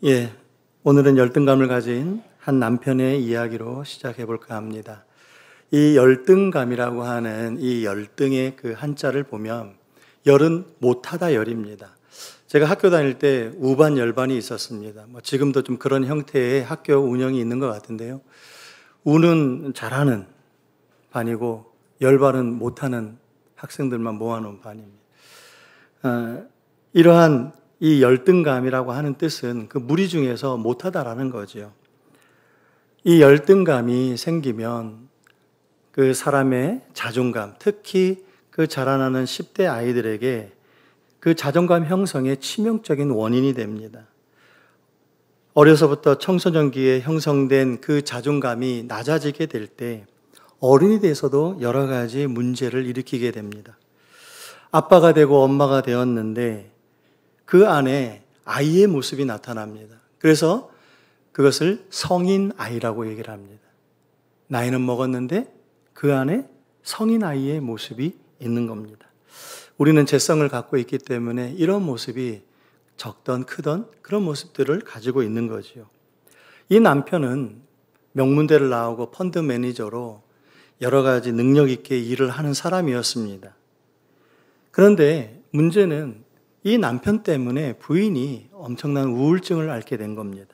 예, 오늘은 열등감을 가진 한 남편의 이야기로 시작해 볼까 합니다. 이 열등감이라고 하는 이 열등의 그 한자를 보면 열은 못하다 열입니다. 제가 학교 다닐 때 우반 열반이 있었습니다. 지금도 좀 그런 형태의 학교 운영이 있는 것 같은데요. 우는 잘하는 반이고 열반은 못하는 학생들만 모아놓은 반입니다. 이러한 이 열등감이라고 하는 뜻은 그 무리 중에서 못하다라는 거죠. 이 열등감이 생기면 그 사람의 자존감, 특히 그 자라나는 10대 아이들에게 그 자존감 형성의 치명적인 원인이 됩니다. 어려서부터 청소년기에 형성된 그 자존감이 낮아지게 될 때 어른이 돼서도 여러 가지 문제를 일으키게 됩니다. 아빠가 되고 엄마가 되었는데 그 안에 아이의 모습이 나타납니다. 그래서 그것을 성인 아이라고 얘기를 합니다. 나이는 먹었는데 그 안에 성인 아이의 모습이 있는 겁니다. 우리는 재성을 갖고 있기 때문에 이런 모습이 적던 크던 그런 모습들을 가지고 있는 거지요. 이 남편은 명문대를 나오고 펀드 매니저로 여러 가지 능력 있게 일을 하는 사람이었습니다. 그런데 문제는 이 남편 때문에 부인이 엄청난 우울증을 앓게 된 겁니다.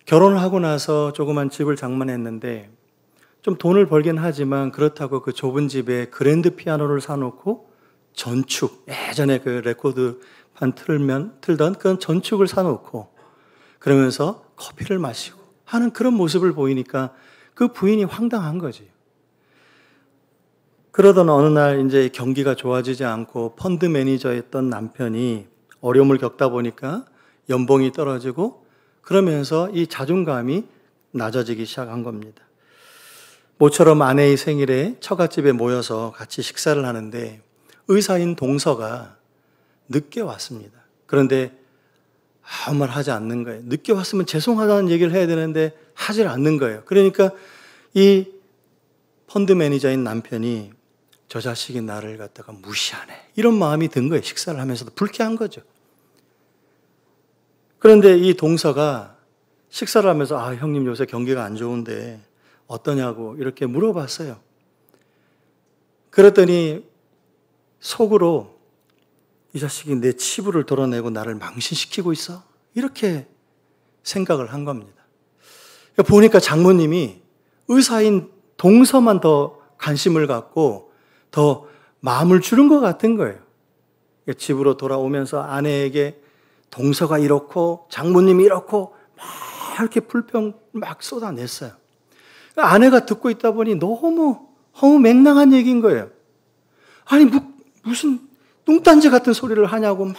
결혼을 하고 나서 조그만 집을 장만했는데 좀 돈을 벌긴 하지만 그렇다고 그 좁은 집에 그랜드 피아노를 사놓고 전축, 예전에 그 레코드판 틀던 그런 전축을 사놓고 그러면서 커피를 마시고 하는 그런 모습을 보이니까 그 부인이 황당한 거지. 그러던 어느 날 이제 경기가 좋아지지 않고 펀드 매니저였던 남편이 어려움을 겪다 보니까 연봉이 떨어지고 그러면서 이 자존감이 낮아지기 시작한 겁니다. 모처럼 아내의 생일에 처갓집에 모여서 같이 식사를 하는데 의사인 동서가 늦게 왔습니다. 그런데 아무 말 하지 않는 거예요. 늦게 왔으면 죄송하다는 얘기를 해야 되는데 하질 않는 거예요. 그러니까 이 펀드 매니저인 남편이 저 자식이 나를 갖다가 무시하네. 이런 마음이 든 거예요. 식사를 하면서도 불쾌한 거죠. 그런데 이 동서가 식사를 하면서 형님 요새 경기가 안 좋은데 어떠냐고 이렇게 물어봤어요. 그랬더니 속으로 이 자식이 내 치부를 드러내고 나를 망신시키고 있어? 이렇게 생각을 한 겁니다. 보니까 장모님이 의사인 동서만 더 관심을 갖고 더 마음을 주는 것 같은 거예요. 집으로 돌아오면서 아내에게 동서가 이렇고 장모님이 이렇고 막 이렇게 불평 막 쏟아냈어요. 아내가 듣고 있다 보니 너무 허무맹랑한 얘기인 거예요. 아니 무슨 뚱딴지 같은 소리를 하냐고 막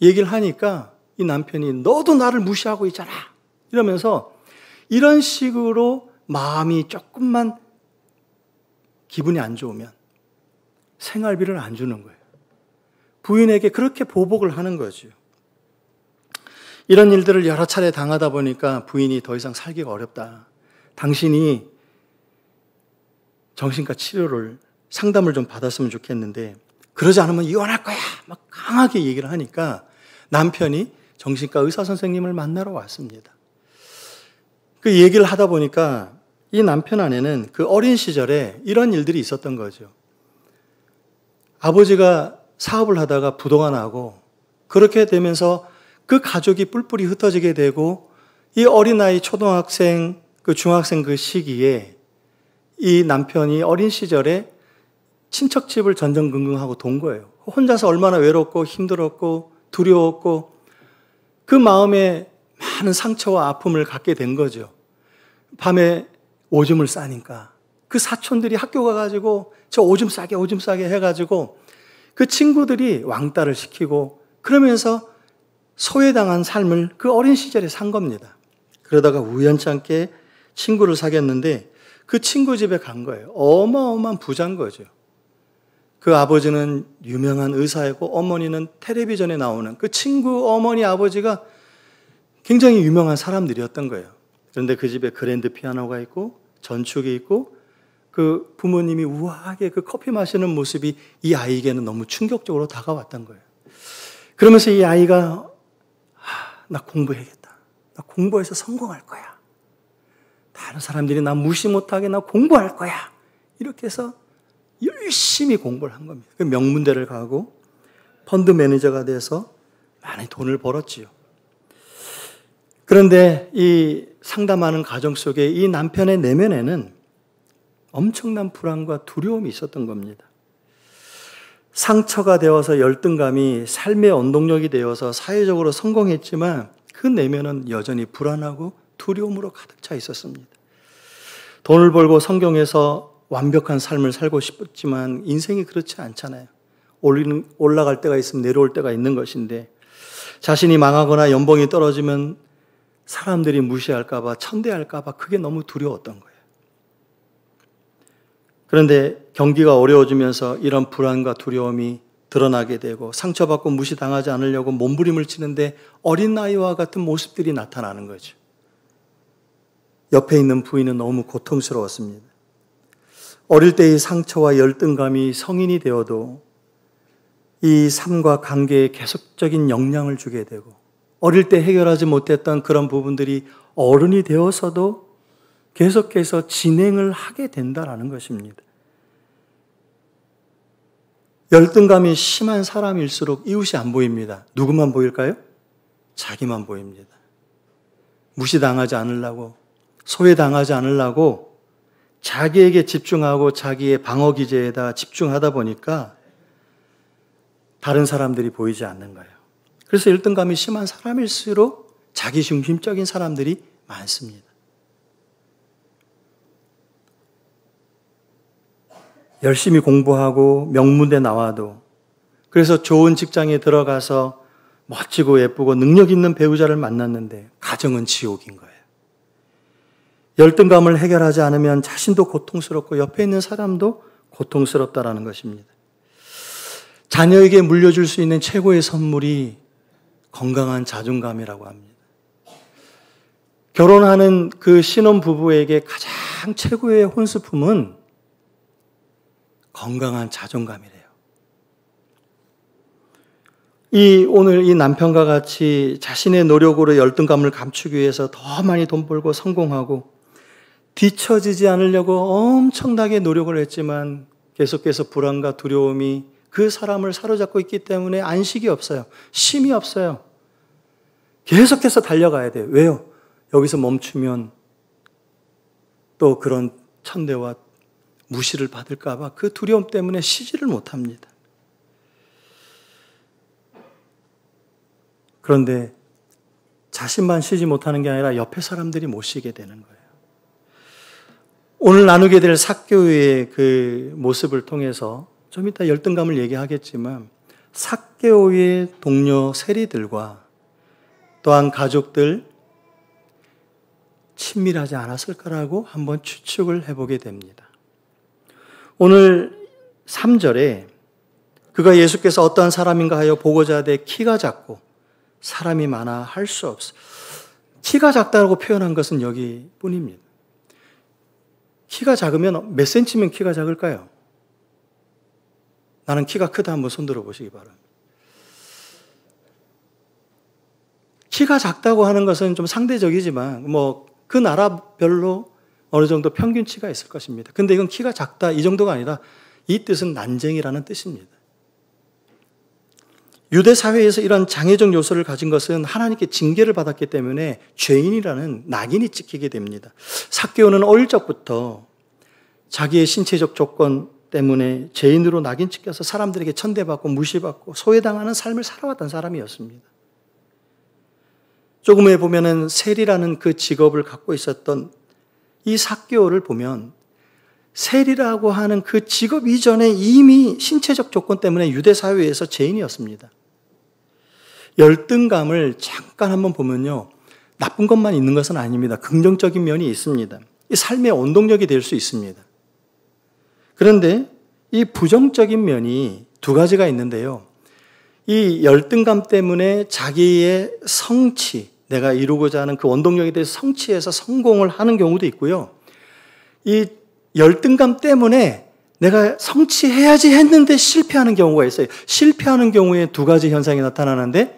얘기를 하니까 이 남편이 너도 나를 무시하고 있잖아 이러면서 이런 식으로 마음이 조금만 기분이 안 좋으면 생활비를 안 주는 거예요. 부인에게 그렇게 보복을 하는 거죠. 이런 일들을 여러 차례 당하다 보니까 부인이 더 이상 살기가 어렵다. 당신이 정신과 치료를 상담을 좀 받았으면 좋겠는데 그러지 않으면 이혼할 거야. 막 강하게 얘기를 하니까 남편이 정신과 의사 선생님을 만나러 왔습니다. 그 얘기를 하다 보니까 이 남편 안에는 그 어린 시절에 이런 일들이 있었던 거죠. 아버지가 사업을 하다가 부도가 나고 그렇게 되면서 그 가족이 뿔뿔이 흩어지게 되고 이 어린아이 초등학생, 그 중학생 그 시기에 이 남편이 어린 시절에 친척집을 전전긍긍하고 돈 거예요. 혼자서 얼마나 외롭고 힘들었고 두려웠고 그 마음에 많은 상처와 아픔을 갖게 된 거죠. 밤에 오줌을 싸니까 그 사촌들이 학교 가가지고 저 오줌 싸게 해가지고 그 친구들이 왕따를 시키고 그러면서 소외당한 삶을 그 어린 시절에 산 겁니다. 그러다가 우연찮게 친구를 사귀었는데 그 친구 집에 간 거예요. 어마어마한 부자인 거죠. 그 아버지는 유명한 의사이고 어머니는 텔레비전에 나오는 그 친구 어머니 아버지가 굉장히 유명한 사람들이었던 거예요. 그런데 그 집에 그랜드 피아노가 있고 전축이 있고 그 부모님이 우아하게 그 커피 마시는 모습이 이 아이에게는 너무 충격적으로 다가왔던 거예요. 그러면서 이 아이가 나 공부해야겠다. 나 공부해서 성공할 거야. 다른 사람들이 나 무시 못하게 나 공부할 거야. 이렇게 해서 열심히 공부를 한 겁니다. 그 명문대를 가고 펀드 매니저가 돼서 많이 돈을 벌었지요. 그런데 이 상담하는 가정 속에 이 남편의 내면에는 엄청난 불안과 두려움이 있었던 겁니다. 상처가 되어서 열등감이 삶의 원동력이 되어서 사회적으로 성공했지만 그 내면은 여전히 불안하고 두려움으로 가득 차 있었습니다. 돈을 벌고 성공해서 완벽한 삶을 살고 싶었지만 인생이 그렇지 않잖아요. 올라갈 때가 있으면 내려올 때가 있는 것인데 자신이 망하거나 연봉이 떨어지면 사람들이 무시할까 봐, 천대할까 봐 그게 너무 두려웠던 거예요. 그런데 경기가 어려워지면서 이런 불안과 두려움이 드러나게 되고 상처받고 무시당하지 않으려고 몸부림을 치는데 어린 아이와 같은 모습들이 나타나는 거죠. 옆에 있는 부인은 너무 고통스러웠습니다. 어릴 때의 상처와 열등감이 성인이 되어도 이 삶과 관계에 계속적인 영향을 주게 되고 어릴 때 해결하지 못했던 그런 부분들이 어른이 되어서도 계속해서 진행을 하게 된다는 것입니다. 열등감이 심한 사람일수록 이웃이 안 보입니다. 누구만 보일까요? 자기만 보입니다. 무시당하지 않으려고, 소외당하지 않으려고 자기에게 집중하고 자기의 방어기제에다 집중하다 보니까 다른 사람들이 보이지 않는 거예요. 그래서 열등감이 심한 사람일수록 자기중심적인 사람들이 많습니다. 열심히 공부하고 명문대 나와도 그래서 좋은 직장에 들어가서 멋지고 예쁘고 능력 있는 배우자를 만났는데 가정은 지옥인 거예요. 열등감을 해결하지 않으면 자신도 고통스럽고 옆에 있는 사람도 고통스럽다라는 것입니다. 자녀에게 물려줄 수 있는 최고의 선물이 건강한 자존감이라고 합니다. 결혼하는 그 신혼부부에게 가장 최고의 혼수품은 건강한 자존감이래요. 오늘 이 남편과 같이 자신의 노력으로 열등감을 감추기 위해서 더 많이 돈 벌고 성공하고 뒤처지지 않으려고 엄청나게 노력을 했지만 계속해서 불안과 두려움이 그 사람을 사로잡고 있기 때문에 안식이 없어요. 쉼이 없어요. 계속해서 달려가야 돼요. 왜요? 여기서 멈추면 또 그런 천대와 무시를 받을까 봐 그 두려움 때문에 쉬지를 못합니다. 그런데 자신만 쉬지 못하는 게 아니라 옆에 사람들이 못 쉬게 되는 거예요. 오늘 나누게 될 삭개오의 그 모습을 통해서 좀 이따 열등감을 얘기하겠지만 삭개오의 동료 세리들과 또한 가족들 친밀하지 않았을까라고 한번 추측을 해보게 됩니다. 오늘 3절에 그가 예수께서 어떠한 사람인가 하여 보고자 하되 키가 작고 사람이 많아 할 수 없어. 키가 작다고 표현한 것은 여기뿐입니다. 키가 작으면 몇 센치면 키가 작을까요? 나는 키가 크다 한번 손들어 보시기 바랍니다. 키가 작다고 하는 것은 좀 상대적이지만 그 나라별로 어느 정도 평균치가 있을 것입니다. 근데 이건 키가 작다 이 정도가 아니라 이 뜻은 난쟁이라는 뜻입니다. 유대 사회에서 이런 장애적 요소를 가진 것은 하나님께 징계를 받았기 때문에 죄인이라는 낙인이 찍히게 됩니다. 삭개오는 어릴 적부터 자기의 신체적 조건 때문에 죄인으로 낙인 찍혀서 사람들에게 천대받고 무시받고 소외당하는 삶을 살아왔던 사람이었습니다. 조금 후에 보면은 세리라는 그 직업을 갖고 있었던 이 삭개오를 보면 세리라고 하는 그 직업 이전에 이미 신체적 조건 때문에 유대 사회에서 죄인이었습니다. 열등감을 잠깐 한번 보면요, 나쁜 것만 있는 것은 아닙니다. 긍정적인 면이 있습니다. 이 삶의 원동력이 될 수 있습니다. 그런데 이 부정적인 면이 두 가지가 있는데요. 이 열등감 때문에 자기의 성취, 내가 이루고자 하는 그 원동력에 대해서 성취해서 성공을 하는 경우도 있고요. 이 열등감 때문에 내가 성취해야지 했는데 실패하는 경우가 있어요. 실패하는 경우에 두 가지 현상이 나타나는데,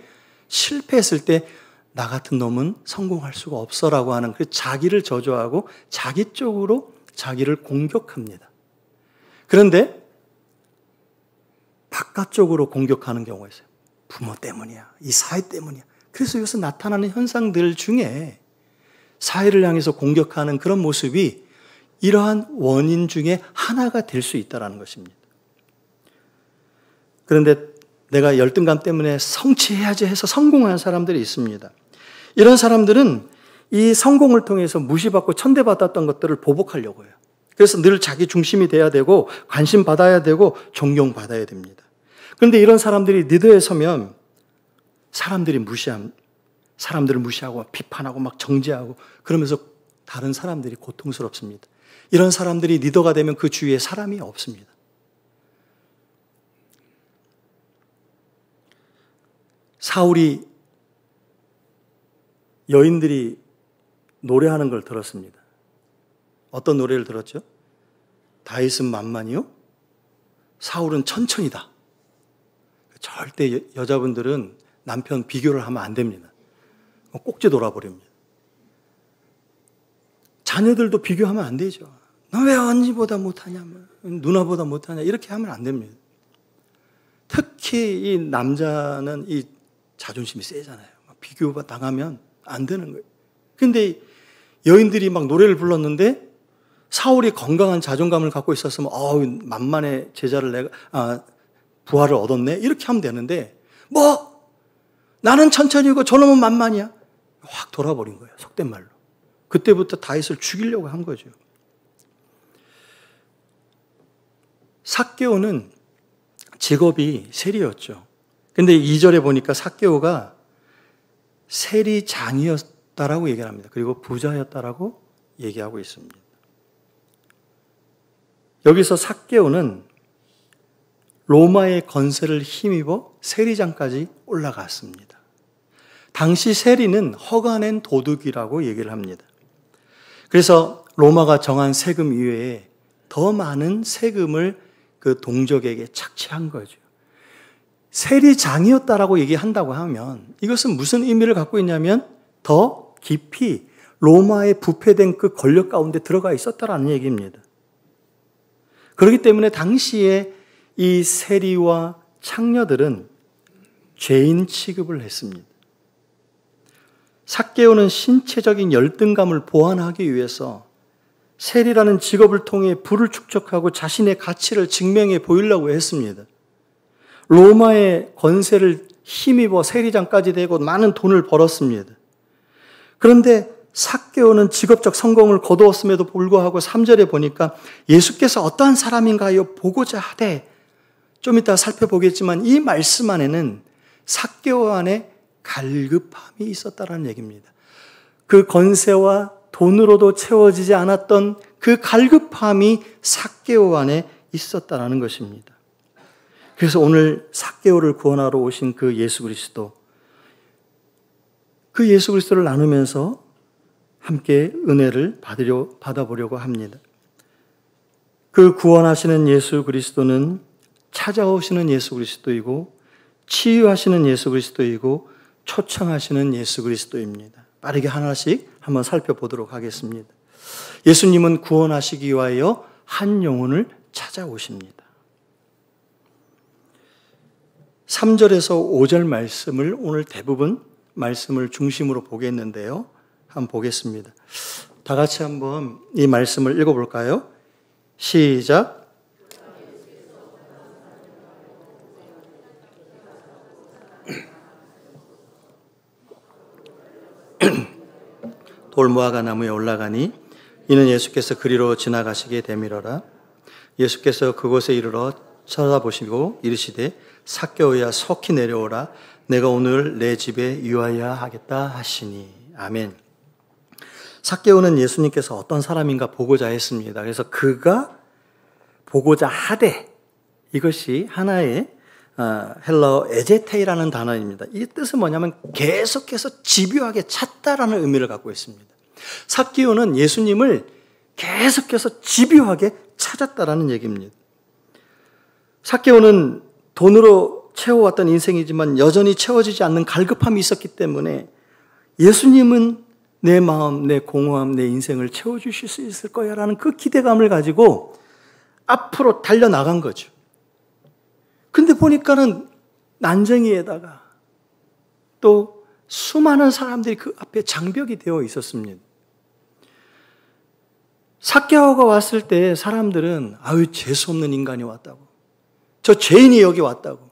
실패했을 때 나 같은 놈은 성공할 수가 없어라고 하는 그 자기를 저주하고 자기 쪽으로 자기를 공격합니다. 그런데 바깥쪽으로 공격하는 경우가 있어요. 부모 때문이야. 이 사회 때문이야. 그래서 여기서 나타나는 현상들 중에 사회를 향해서 공격하는 그런 모습이 이러한 원인 중에 하나가 될 수 있다는 것입니다. 그런데 내가 열등감 때문에 성취해야지 해서 성공한 사람들이 있습니다. 이런 사람들은 이 성공을 통해서 무시받고 천대받았던 것들을 보복하려고 해요. 그래서 늘 자기 중심이 돼야 되고 관심 받아야 되고 존경받아야 됩니다. 그런데 이런 사람들이 리더에 서면 사람들을 무시하고 비판하고 막 정죄하고 그러면서 다른 사람들이 고통스럽습니다. 이런 사람들이 리더가 되면 그 주위에 사람이 없습니다. 사울이 여인들이 노래하는 걸 들었습니다. 어떤 노래를 들었죠? 다윗은 만만이요? 사울은 천천히다. 절대 여자분들은 남편 비교를 하면 안 됩니다. 꼭지 돌아버립니다. 자녀들도 비교하면 안 되죠. 너 왜 언니보다 못하냐, 누나보다 못하냐, 이렇게 하면 안 됩니다. 특히 이 남자는 이 자존심이 세잖아요. 비교가 당하면 안 되는 거예요. 근데 여인들이 막 노래를 불렀는데 사울이 건강한 자존감을 갖고 있었으면 만만의 제자를 부하를 얻었네, 이렇게 하면 되는데 나는 천천히고 저놈은 만만이야, 확 돌아버린 거예요. 속된 말로. 그때부터 다윗을 죽이려고 한 거죠. 삭개오는 직업이 세리였죠. 근데 2절에 보니까 삭개오가 세리장이었다라고 얘기를 합니다. 그리고 부자였다라고 얘기하고 있습니다. 여기서 삭개오는 로마의 건세를 힘입어 세리장까지 올라갔습니다. 당시 세리는 허가낸 도둑이라고 얘기를 합니다. 그래서 로마가 정한 세금 이외에 더 많은 세금을 그 동족에게 착취한 거죠. 세리장이었다라고 얘기한다고 하면 이것은 무슨 의미를 갖고 있냐면 더 깊이 로마의 부패된 그 권력 가운데 들어가 있었다라는 얘기입니다. 그렇기 때문에 당시에 이 세리와 창녀들은 죄인 취급을 했습니다. 삭개오는 신체적인 열등감을 보완하기 위해서 세리라는 직업을 통해 부를 축적하고 자신의 가치를 증명해 보이려고 했습니다. 로마의 권세를 힘입어 세리장까지 되고 많은 돈을 벌었습니다. 그런데 삭개오는 직업적 성공을 거두었음에도 불구하고 3절에 보니까 예수께서 어떠한 사람인가요? 보고자 하되, 좀 이따 살펴보겠지만 이 말씀 안에는 삭개오 안에 갈급함이 있었다는 얘기입니다. 그 권세와 돈으로도 채워지지 않았던 그 갈급함이 삭개오 안에 있었다는 것입니다. 그래서 오늘 삭개오를 구원하러 오신 그 예수 그리스도, 그 예수 그리스도를 나누면서 함께 은혜를 받아보려고 합니다. 그 구원하시는 예수 그리스도는 찾아오시는 예수 그리스도이고 치유하시는 예수 그리스도이고 초청하시는 예수 그리스도입니다. 빠르게 하나씩 한번 살펴보도록 하겠습니다. 예수님은 구원하시기 위하여 한 영혼을 찾아오십니다. 3절에서 5절 말씀을 오늘 대부분 말씀을 중심으로 보겠는데요. 한번 보겠습니다. 다 같이 한번 이 말씀을 읽어볼까요? 시작. 돌무화과 나무에 올라가니 이는 예수께서 그리로 지나가시게 되밀어라. 예수께서 그곳에 이르러 쳐다보시고 이르시되 삭개오야 속히 내려오라. 내가 오늘 내 집에 유하여 하겠다 하시니. 아멘. 삭개오는 예수님께서 어떤 사람인가 보고자 했습니다. 그래서 그가 보고자 하되, 이것이 하나의 헬라어 에제테이라는 단어입니다. 이 뜻은 뭐냐면 계속해서 집요하게 찾다라는 의미를 갖고 있습니다. 삭개오는 예수님을 계속해서 집요하게 찾았다라는 얘기입니다. 삭개오는 돈으로 채워왔던 인생이지만 여전히 채워지지 않는 갈급함이 있었기 때문에 예수님은 내 마음, 내 공허함, 내 인생을 채워주실 수 있을 거야 라는 그 기대감을 가지고 앞으로 달려나간 거죠. 근데 보니까는 난쟁이에다가 또 수많은 사람들이 그 앞에 장벽이 되어 있었습니다. 삭개오가 왔을 때 사람들은 아유 재수없는 인간이 왔다고, 저 죄인이 여기 왔다고,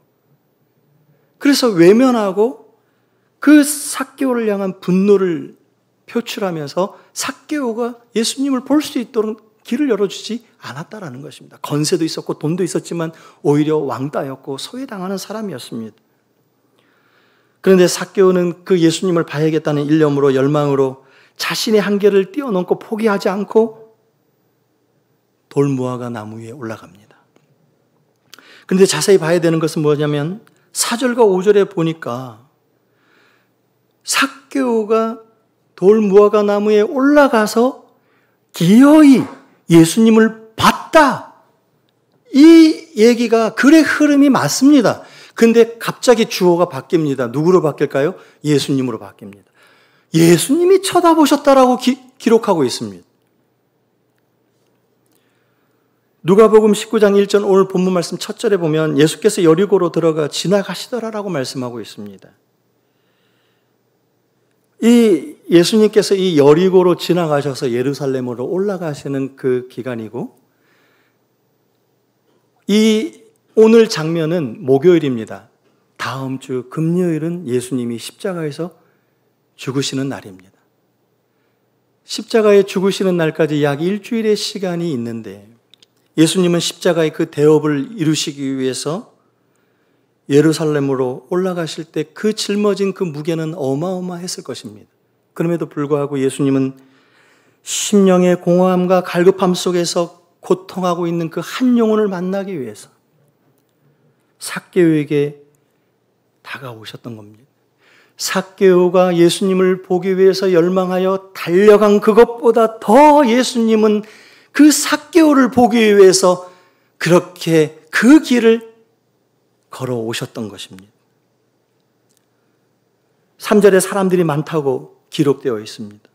그래서 외면하고 그 삭개오를 향한 분노를 표출하면서 삭개오가 예수님을 볼 수 있도록 길을 열어주지 않았다라는 것입니다. 건세도 있었고 돈도 있었지만 오히려 왕따였고 소외당하는 사람이었습니다. 그런데 삭개오는 그 예수님을 봐야겠다는 일념으로, 열망으로 자신의 한계를 뛰어넘고 포기하지 않고 돌무화과 나무 위에 올라갑니다. 그런데 자세히 봐야 되는 것은 뭐냐면 4절과 5절에 보니까 삭개오가 돌무화과 나무에 올라가서 기어이 예수님을 봤다. 이 얘기가 글의 흐름이 맞습니다. 근데 갑자기 주어가 바뀝니다. 누구로 바뀔까요? 예수님으로 바뀝니다. 예수님이 쳐다보셨다라고 기록하고 있습니다. 누가복음 19장 1절 오늘 본문 말씀 첫 절에 보면 예수께서 여리고로 들어가 지나가시더라라고 말씀하고 있습니다. 이 예수님께서 이 여리고로 지나가셔서 예루살렘으로 올라가시는 그 기간이고, 이 오늘 장면은 목요일입니다. 다음 주 금요일은 예수님이 십자가에서 죽으시는 날입니다. 십자가에 죽으시는 날까지 약 일주일의 시간이 있는데 예수님은 십자가의 그 대업을 이루시기 위해서 예루살렘으로 올라가실 때 그 짊어진 그 무게는 어마어마했을 것입니다. 그럼에도 불구하고 예수님은 심령의 공허함과 갈급함 속에서 고통하고 있는 그 한 영혼을 만나기 위해서 삭개오에게 다가오셨던 겁니다. 삭개오가 예수님을 보기 위해서 열망하여 달려간 그것보다 더 예수님은 그 삭개오를 보기 위해서 그렇게 그 길을 걸어오셨던 것입니다. 3절에 사람들이 많다고 기록되어 있습니다.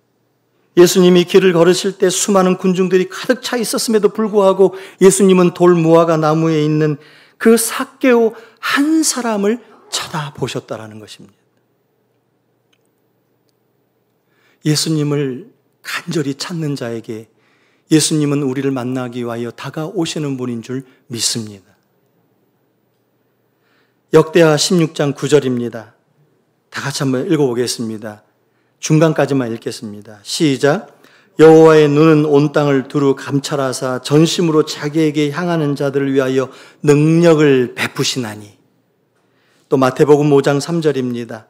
예수님이 길을 걸으실 때 수많은 군중들이 가득 차 있었음에도 불구하고 예수님은 돌무화과 나무에 있는 그 삭개오 한 사람을 쳐다보셨다라는 것입니다. 예수님을 간절히 찾는 자에게 예수님은 우리를 만나기 위하여 다가오시는 분인 줄 믿습니다. 역대하 16장 9절입니다. 다 같이 한번 읽어보겠습니다. 중간까지만 읽겠습니다. 시작. 여호와의 눈은 온 땅을 두루 감찰하사 전심으로 자기에게 향하는 자들을 위하여 능력을 베푸시나니. 또 마태복음 5장 3절입니다.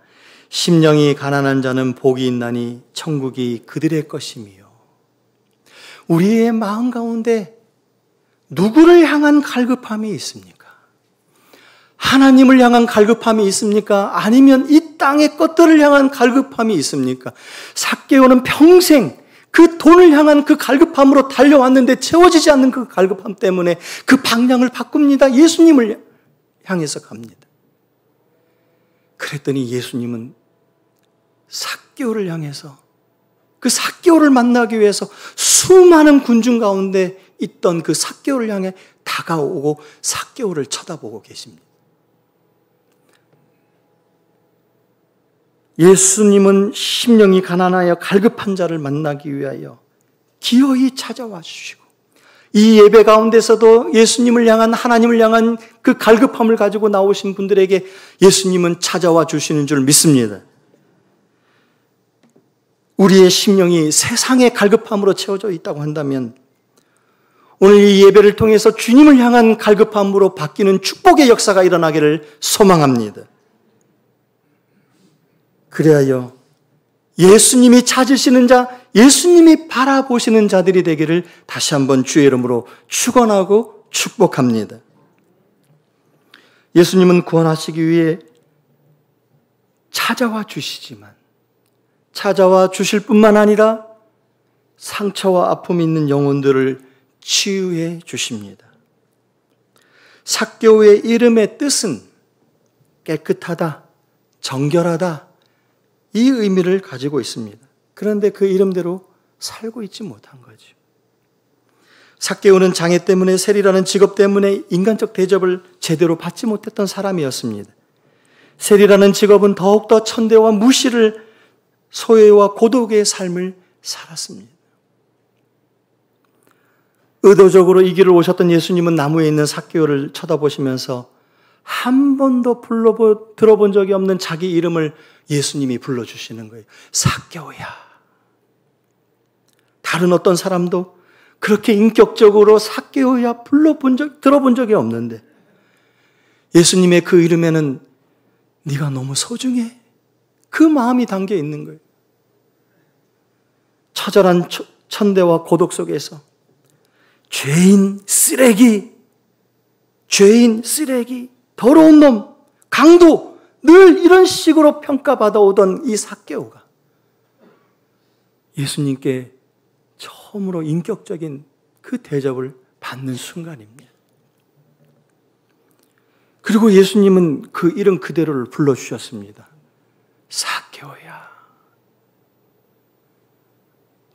심령이 가난한 자는 복이 있나니 천국이 그들의 것이며. 우리의 마음 가운데 누구를 향한 갈급함이 있습니까? 하나님을 향한 갈급함이 있습니까? 아니면 이 땅의 것들을 향한 갈급함이 있습니까? 삭개오는 평생 그 돈을 향한 그 갈급함으로 달려왔는데 채워지지 않는 그 갈급함 때문에 그 방향을 바꿉니다. 예수님을 향해서 갑니다. 그랬더니 예수님은 삭개오를 향해서 그 삭개오를 만나기 위해서 수많은 군중 가운데 있던 그 삭개오를 향해 다가오고 삭개오를 쳐다보고 계십니다. 예수님은 심령이 가난하여 갈급한 자를 만나기 위하여 기어이 찾아와 주시고, 이 예배 가운데서도 예수님을 향한, 하나님을 향한 그 갈급함을 가지고 나오신 분들에게 예수님은 찾아와 주시는 줄 믿습니다. 우리의 심령이 세상의 갈급함으로 채워져 있다고 한다면 오늘 이 예배를 통해서 주님을 향한 갈급함으로 바뀌는 축복의 역사가 일어나기를 소망합니다. 그리하여 예수님이 찾으시는 자, 예수님이 바라보시는 자들이 되기를 다시 한번 주의 이름으로 축원하고 축복합니다. 예수님은 구원하시기 위해 찾아와 주시지만 찾아와 주실 뿐만 아니라 상처와 아픔이 있는 영혼들을 치유해 주십니다. 삭개오의 이름의 뜻은 깨끗하다, 정결하다, 이 의미를 가지고 있습니다. 그런데 그 이름대로 살고 있지 못한 거죠. 삭개오는 장애 때문에, 세리라는 직업 때문에 인간적 대접을 제대로 받지 못했던 사람이었습니다. 세리라는 직업은 더욱더 천대와 무시를, 소외와 고독의 삶을 살았습니다. 의도적으로 이 길을 오셨던 예수님은 나무에 있는 삭개오를 쳐다보시면서 한 번도 들어본 적이 없는 자기 이름을 예수님이 불러주시는 거예요. 삭개오야. 다른 어떤 사람도 그렇게 인격적으로 삭개오야 들어본 적이 없는데 예수님의 그 이름에는 네가 너무 소중해. 그 마음이 담겨 있는 거예요. 처절한 천대와 고독 속에서 죄인, 쓰레기, 더러운 놈, 강도, 늘 이런 식으로 평가받아 오던 이 삭개오가 예수님께 처음으로 인격적인 그 대접을 받는 순간입니다. 그리고 예수님은 그 이름 그대로를 불러주셨습니다. 삭개오야.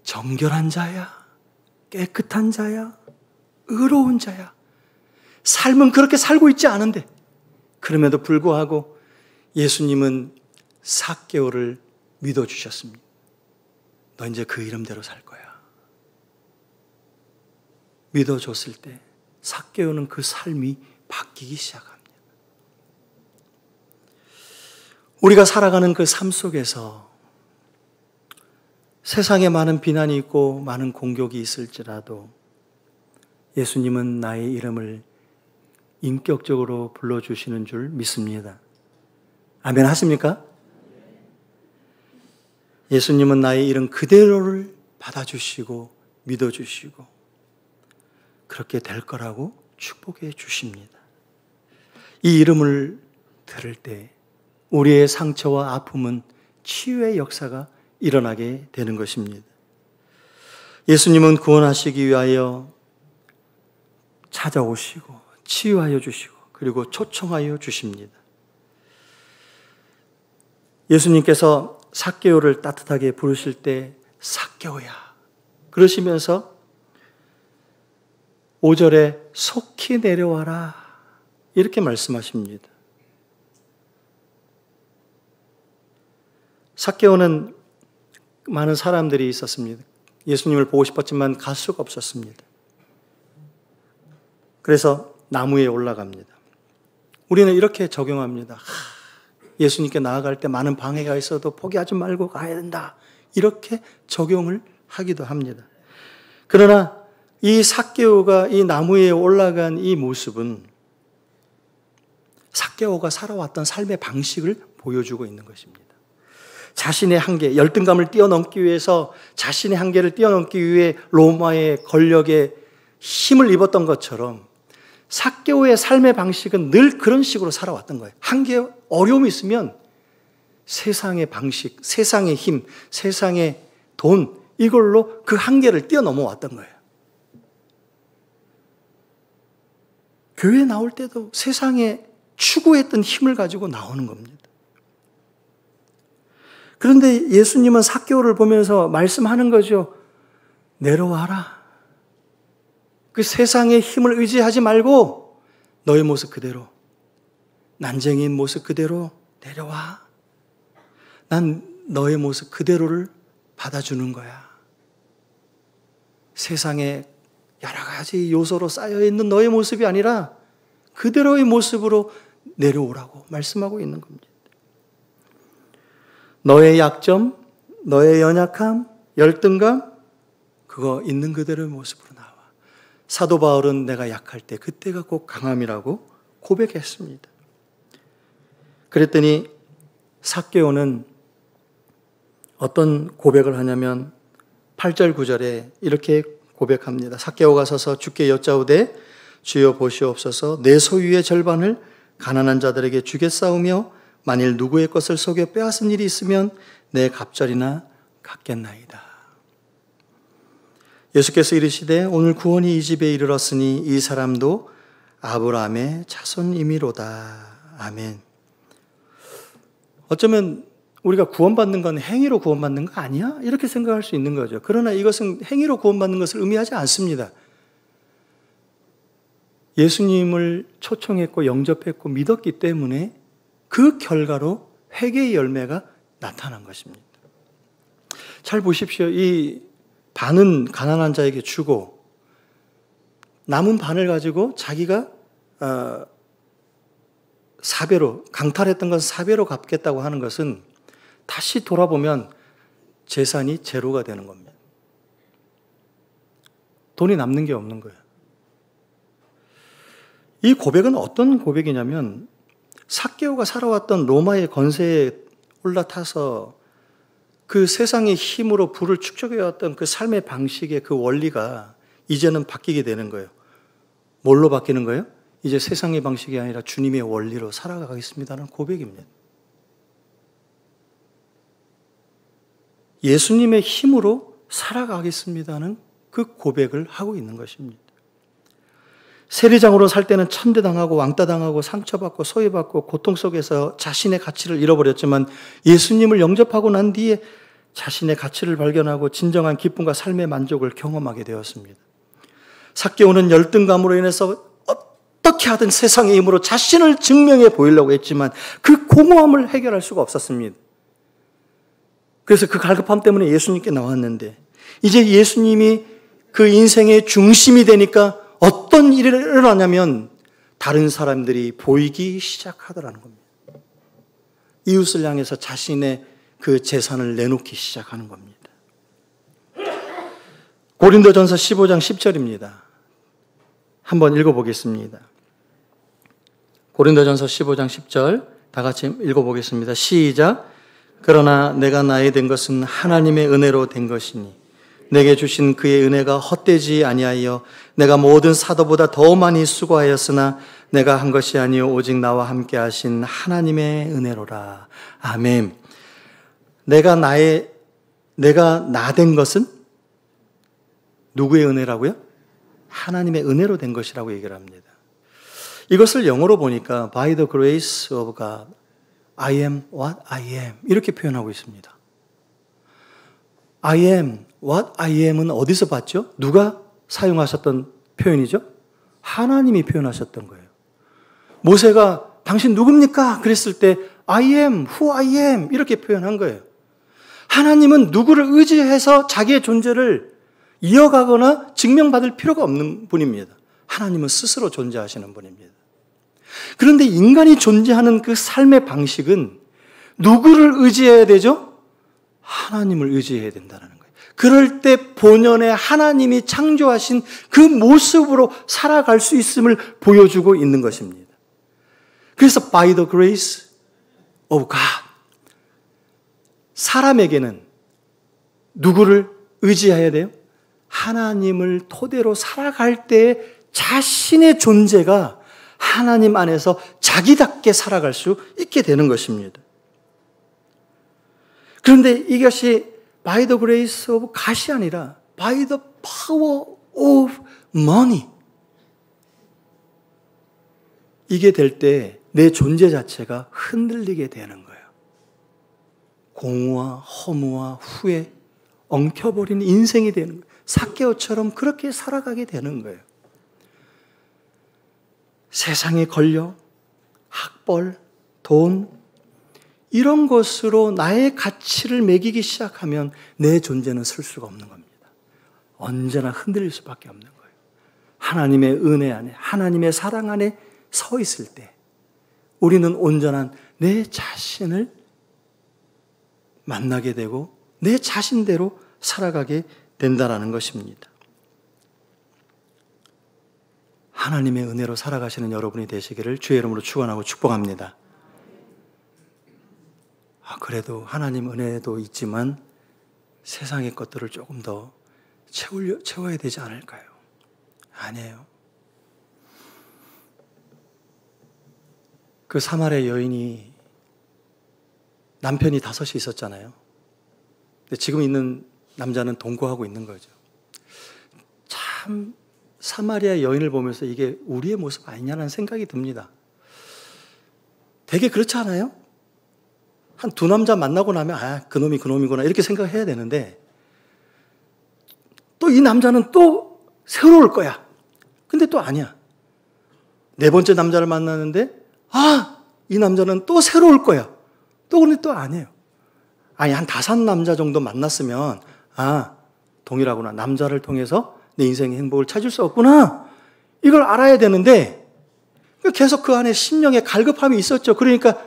정결한 자야, 깨끗한 자야, 의로운 자야. 삶은 그렇게 살고 있지 않은데 그럼에도 불구하고 예수님은 삭개오를 믿어주셨습니다. 너 이제 그 이름대로 살 거야. 믿어줬을 때 삭개오는 그 삶이 바뀌기 시작합니다. 우리가 살아가는 그 삶 속에서 세상에 많은 비난이 있고 많은 공격이 있을지라도 예수님은 나의 이름을 인격적으로 불러주시는 줄 믿습니다. 아멘 하십니까? 예수님은 나의 이름 그대로를 받아주시고 믿어주시고 그렇게 될 거라고 축복해 주십니다. 이 이름을 들을 때 우리의 상처와 아픔은 치유의 역사가 일어나게 되는 것입니다. 예수님은 구원하시기 위하여 찾아오시고 치유하여 주시고 그리고 초청하여 주십니다. 예수님께서 삭개오를 따뜻하게 부르실 때 삭개오야 그러시면서 5절에 속히 내려와라 이렇게 말씀하십니다. 삭개오는 많은 사람들이 있었습니다. 예수님을 보고 싶었지만 갈 수가 없었습니다. 그래서 나무에 올라갑니다. 우리는 이렇게 적용합니다. 예수님께 나아갈 때 많은 방해가 있어도 포기하지 말고 가야 된다. 이렇게 적용을 하기도 합니다. 그러나 이 삭개오가 이 나무에 올라간 이 모습은 삭개오가 살아왔던 삶의 방식을 보여주고 있는 것입니다. 자신의 한계, 열등감을 뛰어넘기 위해서 자신의 한계를 뛰어넘기 위해 로마의 권력에 힘을 입었던 것처럼 삭개오의 삶의 방식은 늘 그런 식으로 살아왔던 거예요. 한계, 어려움이 있으면 세상의 방식, 세상의 힘, 세상의 돈 이걸로 그 한계를 뛰어넘어 왔던 거예요. 교회에 나올 때도 세상에 추구했던 힘을 가지고 나오는 겁니다. 그런데 예수님은 삭개오를 보면서 말씀하는 거죠. 내려와라. 그 세상의 힘을 의지하지 말고 너의 모습 그대로, 난쟁이인 모습 그대로 내려와. 난 너의 모습 그대로를 받아주는 거야. 세상에 여러 가지 요소로 쌓여있는 너의 모습이 아니라 그대로의 모습으로 내려오라고 말씀하고 있는 겁니다. 너의 약점, 너의 연약함, 열등감, 그거 있는 그대로의 모습으로 나와. 사도 바울은 내가 약할 때 그때가 곧 강함이라고 고백했습니다. 그랬더니 삭개오는 어떤 고백을 하냐면 8절 9절에 이렇게 고백합니다. 삭개오가 서서 주께 여짜오되 주여 보시옵소서 내 소유의 절반을 가난한 자들에게 주겠사오며 만일 누구의 것을 속여 빼앗은 일이 있으면 내 갑절이나 갚겠나이다. 예수께서 이르시되 오늘 구원이 이 집에 이르렀으니 이 사람도 아브라함의 자손임이로다. 아멘. 어쩌면 우리가 구원받는 건 행위로 구원받는 거 아니야? 이렇게 생각할 수 있는 거죠. 그러나 이것은 행위로 구원받는 것을 의미하지 않습니다. 예수님을 초청했고 영접했고 믿었기 때문에 그 결과로 회개의 열매가 나타난 것입니다. 잘 보십시오. 이 반은 가난한 자에게 주고 남은 반을 가지고 자기가 4배로, 강탈했던 것을 4배로 갚겠다고 하는 것은 다시 돌아보면 재산이 제로가 되는 겁니다. 돈이 남는 게 없는 거예요. 이 고백은 어떤 고백이냐면 삭개오가 살아왔던 로마의 권세에 올라타서 그 세상의 힘으로 부를 축적해왔던 그 삶의 방식의 그 원리가 이제는 바뀌게 되는 거예요. 뭘로 바뀌는 거예요? 이제 세상의 방식이 아니라 주님의 원리로 살아가겠습니다는 고백입니다. 예수님의 힘으로 살아가겠습니다는 그 고백을 하고 있는 것입니다. 세리장으로 살 때는 천대당하고 왕따당하고 상처받고 소외받고 고통 속에서 자신의 가치를 잃어버렸지만 예수님을 영접하고 난 뒤에 자신의 가치를 발견하고 진정한 기쁨과 삶의 만족을 경험하게 되었습니다. 삭개오는 열등감으로 인해서 어떻게 하든 세상의 힘으로 자신을 증명해 보이려고 했지만 그 공허함을 해결할 수가 없었습니다. 그래서 그 갈급함 때문에 예수님께 나왔는데 이제 예수님이 그 인생의 중심이 되니까 어떤 일이 일어나냐면 다른 사람들이 보이기 시작하더라는 겁니다. 이웃을 향해서 자신의 그 재산을 내놓기 시작하는 겁니다. 고린도전서 15장 10절입니다. 한번 읽어보겠습니다. 고린도전서 15장 10절 다 같이 읽어보겠습니다. 시작. 그러나 내가 나이 된 것은 하나님의 은혜로 된 것이니 내게 주신 그의 은혜가 헛되지 아니하여 내가 모든 사도보다 더 많이 수고하였으나 내가 한 것이 아니요 오직 나와 함께 하신 하나님의 은혜로라. 아멘. 내가 나 된 것은 누구의 은혜라고요? 하나님의 은혜로 된 것이라고 얘기를 합니다. 이것을 영어로 보니까 by the grace of God, I am what I am 이렇게 표현하고 있습니다. I am what I am은 어디서 봤죠? 누가 사용하셨던 표현이죠? 하나님이 표현하셨던 거예요. 모세가 당신 누굽니까? 그랬을 때 I am who I am 이렇게 표현한 거예요. 하나님은 누구를 의지해서 자기의 존재를 이어가거나 증명받을 필요가 없는 분입니다. 하나님은 스스로 존재하시는 분입니다. 그런데 인간이 존재하는 그 삶의 방식은 누구를 의지해야 되죠? 하나님을 의지해야 된다는 거예요. 그럴 때 본연의 하나님이 창조하신 그 모습으로 살아갈 수 있음을 보여주고 있는 것입니다. 그래서 by the grace of God 사람에게는 누구를 의지해야 돼요? 하나님을 토대로 살아갈 때 자신의 존재가 하나님 안에서 자기답게 살아갈 수 있게 되는 것입니다. 그런데 이것이 by the grace of God이 아니라 by the power of money. 이게 될 때 내 존재 자체가 흔들리게 되는 거예요. 공허와 허무와 후회, 엉켜버린 인생이 되는 거예요. 삭개오처럼 그렇게 살아가게 되는 거예요. 세상에 걸려 학벌, 돈 이런 것으로 나의 가치를 매기기 시작하면 내 존재는 설 수가 없는 겁니다. 언제나 흔들릴 수밖에 없는 거예요. 하나님의 은혜 안에, 하나님의 사랑 안에 서 있을 때 우리는 온전한 내 자신을 만나게 되고 내 자신대로 살아가게 된다는 것입니다. 하나님의 은혜로 살아가시는 여러분이 되시기를 주의 이름으로 축원하고 축복합니다. 그래도 하나님 은혜도 있지만 세상의 것들을 조금 더 채워야 되지 않을까요? 아니에요. 그 사마리아 여인이 남편이 5이 있었잖아요. 근데 지금 있는 남자는 동거하고 있는 거죠. 참 사마리아 여인을 보면서 이게 우리의 모습 아니냐는 생각이 듭니다. 되게 그렇지 않아요? 한 두 남자 만나고 나면 그놈이 그놈이구나 이렇게 생각해야 되는데 또 이 남자는 또 새로울 거야. 근데 또 아니야. 네 번째 남자를 만나는데 이 남자는 또 새로울 거야. 또 근데 또 아니에요. 한 5 남자 정도 만났으면 동일하구나. 남자를 통해서 내 인생의 행복을 찾을 수 없구나. 이걸 알아야 되는데 계속 그 안에 심령의 갈급함이 있었죠. 그러니까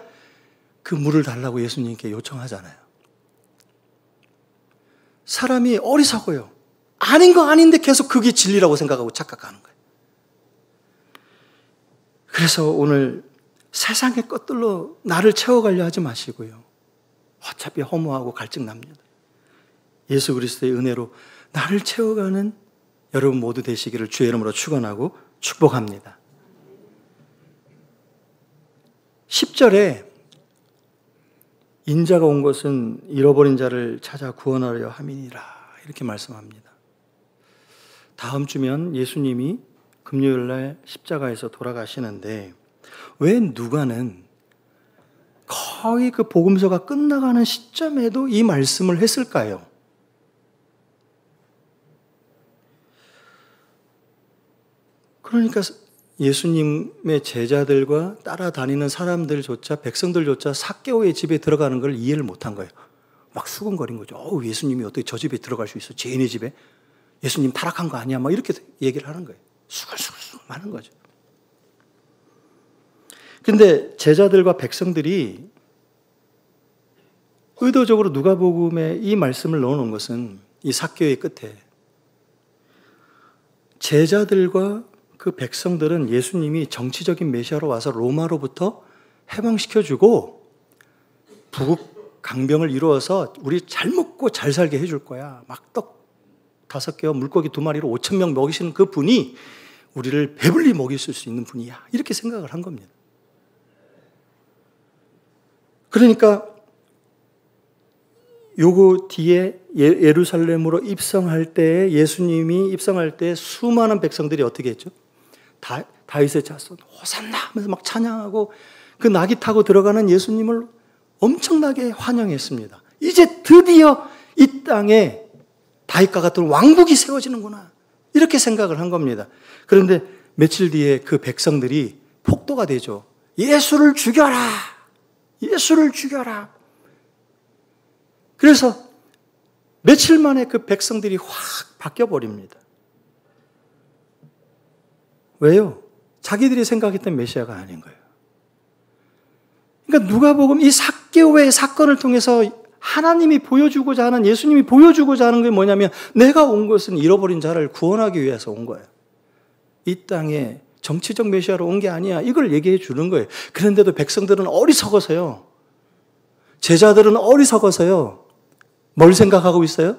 그 물을 달라고 예수님께 요청하잖아요. 사람이 어리석어요. 아닌 거 아닌데 계속 그게 진리라고 생각하고 착각하는 거예요. 그래서 오늘 세상의 것들로 나를 채워가려 하지 마시고요. 어차피 허무하고 갈증납니다. 예수 그리스도의 은혜로 나를 채워가는 여러분 모두 되시기를 주의 이름으로 축원하고 축복합니다. 10절에 인자가 온 것은 잃어버린 자를 찾아 구원하려 함이니라 이렇게 말씀합니다. 다음 주면 예수님이 금요일날 십자가에서 돌아가시는데 왜 누가는 거의 그 복음서가 끝나가는 시점에도 이 말씀을 했을까요? 그러니까 예수님의 제자들과 따라다니는 사람들조차 백성들조차 삭개오의 집에 들어가는 걸 이해를 못한 거예요. 막 수근거린 거죠. 예수님이 어떻게 저 집에 들어갈 수 있어? 죄인의 집에? 예수님 타락한 거 아니야? 막 이렇게 얘기를 하는 거예요. 수근수근 하는 거죠. 근데 제자들과 백성들이 의도적으로 누가복음에 이 말씀을 넣어놓은 것은 이 삭개오의 끝에 제자들과 그 백성들은 예수님이 정치적인 메시아로 와서 로마로부터 해방시켜주고 부국 강병을 이루어서 우리 잘 먹고 잘 살게 해줄 거야. 막 떡 5개와 물고기 2마리로 5,000명 먹이시는 그 분이 우리를 배불리 먹일 수 있는 분이야. 이렇게 생각을 한 겁니다. 그러니까 요거 뒤에 예루살렘으로 입성할 때 예수님이 입성할 때 수많은 백성들이 어떻게 했죠? 다윗의 자손 호산나 하면서 막 찬양하고 그 나귀 타고 들어가는 예수님을 엄청나게 환영했습니다. 이제 드디어 이 땅에 다윗과 같은 왕국이 세워지는구나 이렇게 생각을 한 겁니다. 그런데 며칠 뒤에 그 백성들이 폭도가 되죠. 예수를 죽여라! 예수를 죽여라! 그래서 며칠 만에 그 백성들이 확 바뀌어버립니다. 왜요? 자기들이 생각했던 메시아가 아닌 거예요. 그러니까 누가복음 이 삭개오의 사건을 통해서 하나님이 보여주고자 하는, 예수님이 보여주고자 하는 게 뭐냐면 내가 온 것은 잃어버린 자를 구원하기 위해서 온 거예요. 이 땅에 정치적 메시아로 온 게 아니야. 이걸 얘기해 주는 거예요. 그런데도 백성들은 어리석어서요. 제자들은 어리석어서요. 뭘 생각하고 있어요?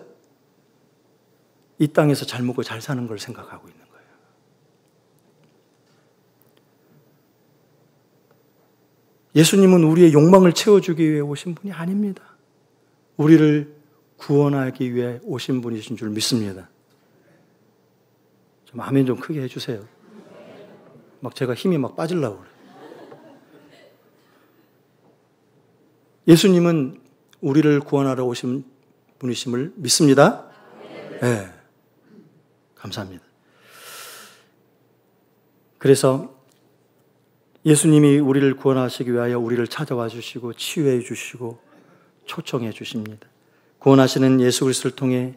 이 땅에서 잘 먹고 잘 사는 걸 생각하고 있는 거예요. 예수님은 우리의 욕망을 채워주기 위해 오신 분이 아닙니다. 우리를 구원하기 위해 오신 분이신 줄 믿습니다. 좀 아멘 좀 크게 해주세요. 막 제가 힘이 막 빠지려고 그래요. 예수님은 우리를 구원하러 오신 분이심을 믿습니다. 네. 감사합니다. 그래서 예수님이 우리를 구원하시기 위하여 우리를 찾아와 주시고 치유해 주시고 초청해 주십니다. 구원하시는 예수 그리스도를 통해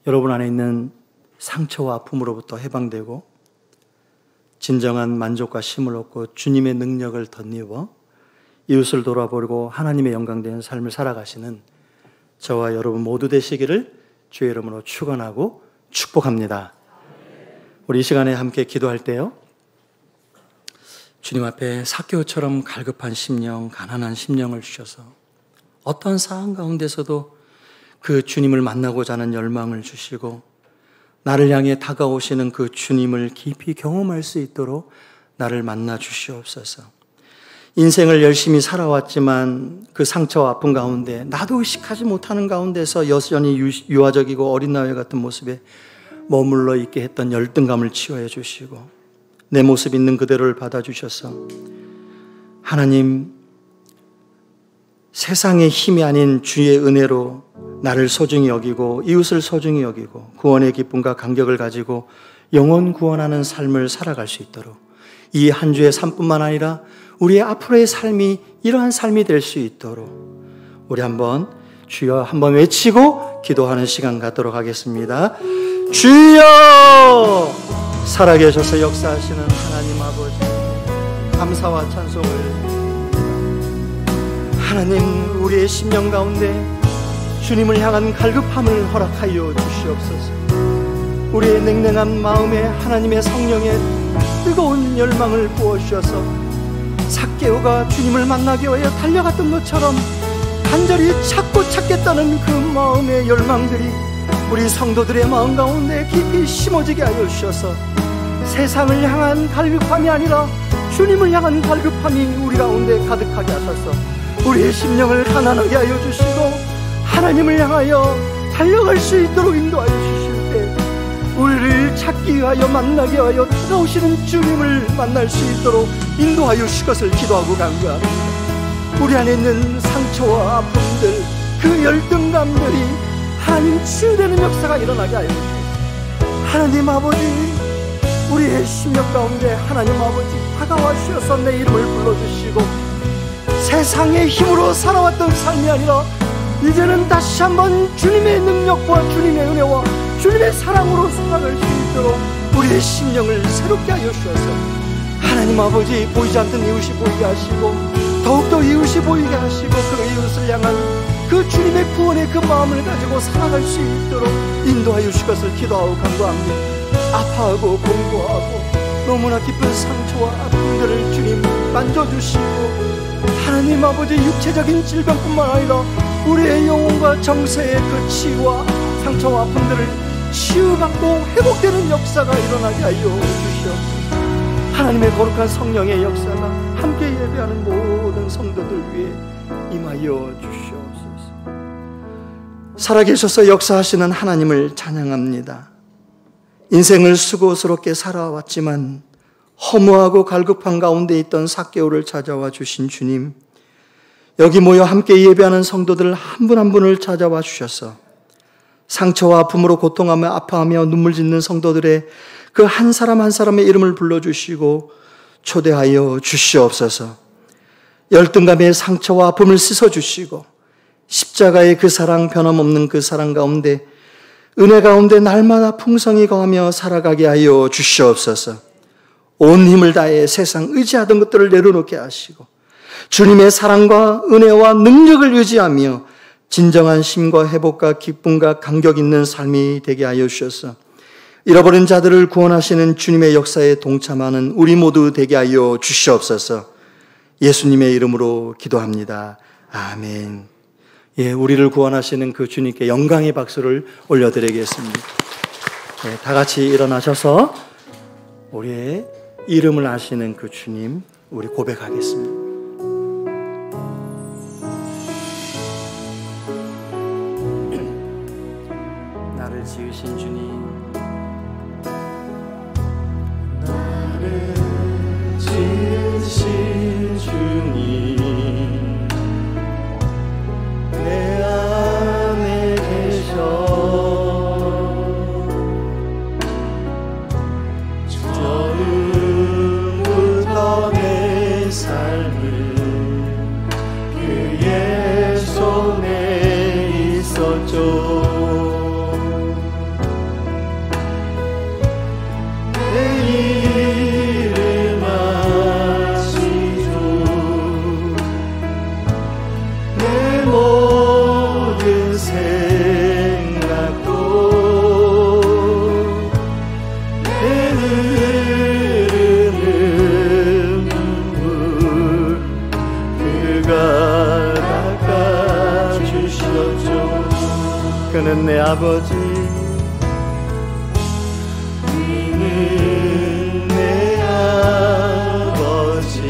여러분 안에 있는 상처와 아픔으로부터 해방되고 진정한 만족과 쉼을 얻고 주님의 능력을 덧입어 이웃을 돌아보고 하나님의 영광되는 삶을 살아가시는 저와 여러분 모두 되시기를 주의 이름으로 축원하고 축복합니다. 우리 이 시간에 함께 기도할 때요, 주님 앞에 삭개오처럼 갈급한 심령, 가난한 심령을 주셔서 어떤 상황 가운데서도 그 주님을 만나고자 하는 열망을 주시고 나를 향해 다가오시는 그 주님을 깊이 경험할 수 있도록 나를 만나 주시옵소서. 인생을 열심히 살아왔지만 그 상처와 아픔 가운데 나도 의식하지 못하는 가운데서 여전히 유아적이고 어린 나귀 같은 모습에 머물러 있게 했던 열등감을 치유해 주시고 내 모습 있는 그대로를 받아주셔서 하나님, 세상의 힘이 아닌 주의 은혜로 나를 소중히 여기고 이웃을 소중히 여기고 구원의 기쁨과 감격을 가지고 영혼 구원하는 삶을 살아갈 수 있도록 이 한 주의 삶뿐만 아니라 우리의 앞으로의 삶이 이러한 삶이 될 수 있도록 우리 한번 주여 한번 외치고 기도하는 시간 갖도록 하겠습니다. 주여! 살아계셔서 역사하시는 하나님 아버지, 감사와 찬송을 하나님, 우리의 심령 가운데 주님을 향한 갈급함을 허락하여 주시옵소서. 우리의 냉랭한 마음에 하나님의 성령의 뜨거운 열망을 부어주셔서 삭개오가 주님을 만나기 위해 달려갔던 것처럼 간절히 찾고 찾겠다는 그 마음의 열망들이 우리 성도들의 마음 가운데 깊이 심어지게 하여 주셔서 세상을 향한 갈급함이 아니라 주님을 향한 갈급함이 우리 가운데 가득하게 하셔서 우리의 심령을 가난하게 하여 주시고 하나님을 향하여 달려갈 수 있도록 인도하여 주실 때 우리를 찾기 위하여 만나게 하여 찾아오시는 주님을 만날 수 있도록 인도하여 주실 것을 기도하고 간구합니다. 우리 안에 있는 상처와 아픔들, 그 열등감들이 하나님 치유되는 역사가 일어나게 하여 주시옵소서. 하나님 아버지, 우리의 심령 가운데 하나님 아버지 다가와 주셔서 내 이름을 불러주시고 세상의 힘으로 살아왔던 삶이 아니라 이제는 다시 한번 주님의 능력과 주님의 은혜와 주님의 사랑으로 살아갈 수 있도록 우리의 심령을 새롭게 하여 주셔서 하나님 아버지, 보이지 않던 이웃이 보이게 하시고 더욱더 이웃이 보이게 하시고 그 이웃을 향한 그 주님의 구원의 그 마음을 가지고 살아갈 수 있도록 인도하여 주실 것을 기도하고 간구합니다. 아파하고 공고하고 너무나 깊은 상처와 아픔들을 주님 만져주시고 하나님 아버지, 육체적인 질병뿐만 아니라 우리의 영혼과 정서의 그 치유와 상처와 아픔들을 치유받고 회복되는 역사가 일어나게 하여 주시옵소서. 하나님의 거룩한 성령의 역사가 함께 예배하는 모든 성도들 위해 임하여 주시옵소서. 살아계셔서 역사하시는 하나님을 찬양합니다. 인생을 수고스럽게 살아왔지만 허무하고 갈급한 가운데 있던 삭개오를 찾아와 주신 주님, 여기 모여 함께 예배하는 성도들 한 분 한 분을 찾아와 주셔서 상처와 아픔으로 고통하며 아파하며 눈물 짓는 성도들의 그 한 사람 한 사람의 이름을 불러주시고 초대하여 주시옵소서. 열등감의 상처와 아픔을 씻어주시고 십자가의 그 사랑, 변함없는 그 사랑 가운데 은혜 가운데 날마다 풍성히 거하며 살아가게 하여 주시옵소서. 온 힘을 다해 세상 의지하던 것들을 내려놓게 하시고 주님의 사랑과 은혜와 능력을 의지하며 진정한 쉼과 회복과 기쁨과 감격 있는 삶이 되게 하여 주셔서 잃어버린 자들을 구원하시는 주님의 역사에 동참하는 우리 모두 되게 하여 주시옵소서. 예수님의 이름으로 기도합니다. 아멘. 예, 우리를 구원하시는 그 주님께 영광의 박수를 올려드리겠습니다. 예, 다 같이 일어나셔서 우리의 이름을 아시는 그 주님, 우리 고백하겠습니다. 나를 지으신 주님, 나를 지으신 주님, 내 안에 계셔 처음부터 내 삶을 그의 손에 있었죠. 그는 내 아버지, 그는 내 아버지,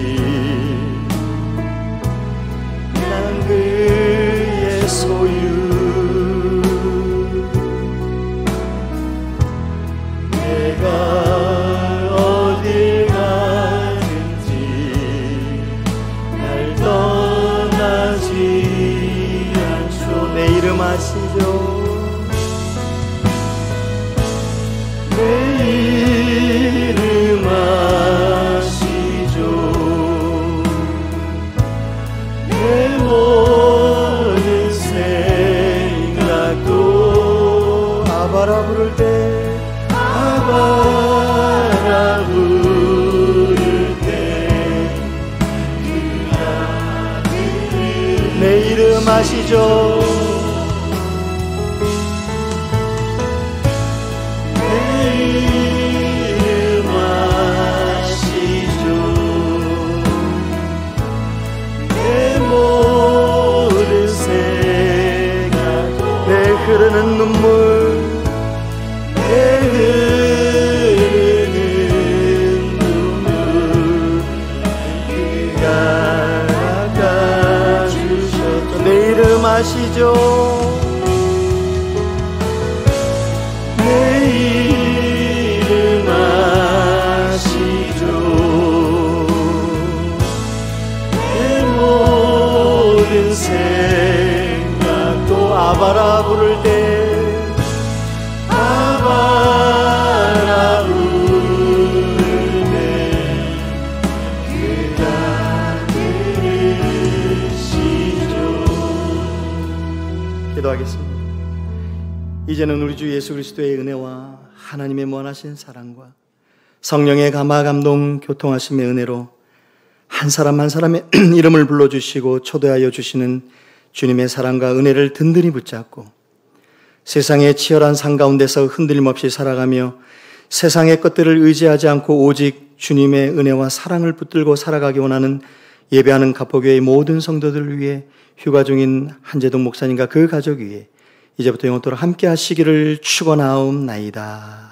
난 그의 소유. 아시죠? 내 이름 아시죠? 내 모든 생각도 아바라 부를 때 아바라 부를 때 내 이름 아시죠? 내 이름 아시죠? 내 모든 생각 내 흐르는 눈물 내 흐르는 눈물 그가 닦아주셨던 내 이름 아시죠? 내 이름 아시죠? 내 모든 생각도 아바라 부를 때 아바라 부를 때 그가 들으시죠. 기도하겠습니다. 이제는 우리 주 예수 그리스도의 은혜와 하나님의 무한하신 사랑과 성령의 감화 감동 교통하심의 은혜로 한 사람 한 사람의 이름을 불러주시고 초대하여 주시는 주님의 사랑과 은혜를 든든히 붙잡고 세상의 치열한 상 가운데서 흔들림 없이 살아가며 세상의 것들을 의지하지 않고 오직 주님의 은혜와 사랑을 붙들고 살아가기 원하는 예배하는 가포교회의 모든 성도들을 위해 휴가 중인 한재동 목사님과 그 가족 위에 이제부터 영원토록 함께 하시기를 축원하옵나이다.